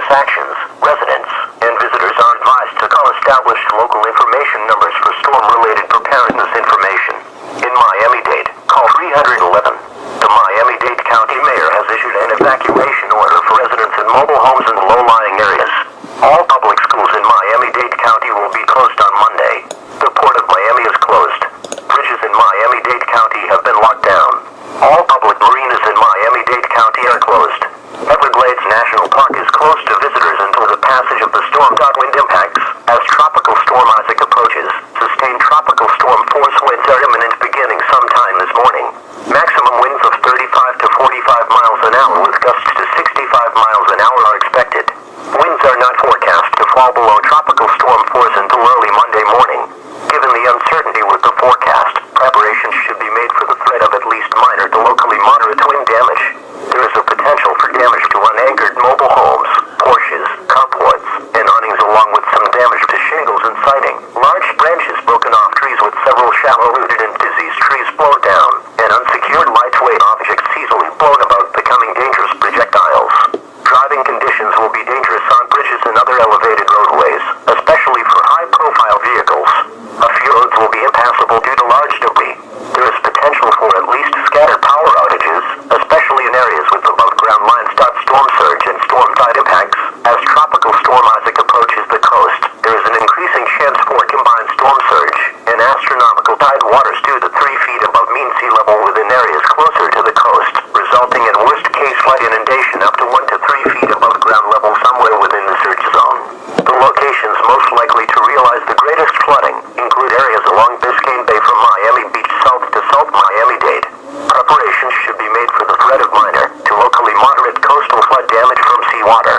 adverse actions, residents and visitors are advised to call established local information numbers for storm-related preparedness information. In Miami-Dade, call 311. The Miami-Dade County Mayor has issued an evacuation order for residents in mobile homes in low-lying areas. All public schools in Miami-Dade County will be closed on Monday. The Port of Miami is closed. Bridges in Miami-Dade County have been locked down. All public marinas in Miami-Dade County are closed. Everglades National Park is closed to visitors until the passage of the storm. Wind impacts. As Tropical Storm Isaac approaches, sustained tropical storm force winds are imminent beginning sometime this morning. Maximum winds of 35 to 45 miles an hour with gusts to 65 miles an hour are expected. Winds are not forecast to fall below tropical storm force until early Monday morning. Given the uncertainty with the forecast, preparations should be made for the threat of at least minor to locally moderate wind damage. There is a potential for damage to unanchored mobile homes, porches, carports, and awnings, along with some damage to shingles and siding. Large branches broken off trees with several shallow-rooted and diseased trees blown down, and unsecured lightweight objects easily blown about, becoming dangerous projectiles. Driving conditions will be dangerous on bridges and other elevated roadways, especially for high-profile vehicles. A few roads will be impassable due to large debris. There is potential for at least scattered power outages, especially in areas with above-ground lines. Storm surge and storm tide impacts. As Tropical Storm Isaac approaches the coast, there is an increasing chance for combined storm surge and astronomical tide waters 2 to 3 feet above mean sea level within areas closer to the coast, resulting in worst-case flood inundation up to 1 to 3 feet above ground level somewhere within the surge zone. The locations most likely to realize the greatest flooding include areas along Biscayne Bay from Miami Beach south to South Miami-Dade. Preparations should be made for the threat of minor to locally moderate coastal flood damage from seawater.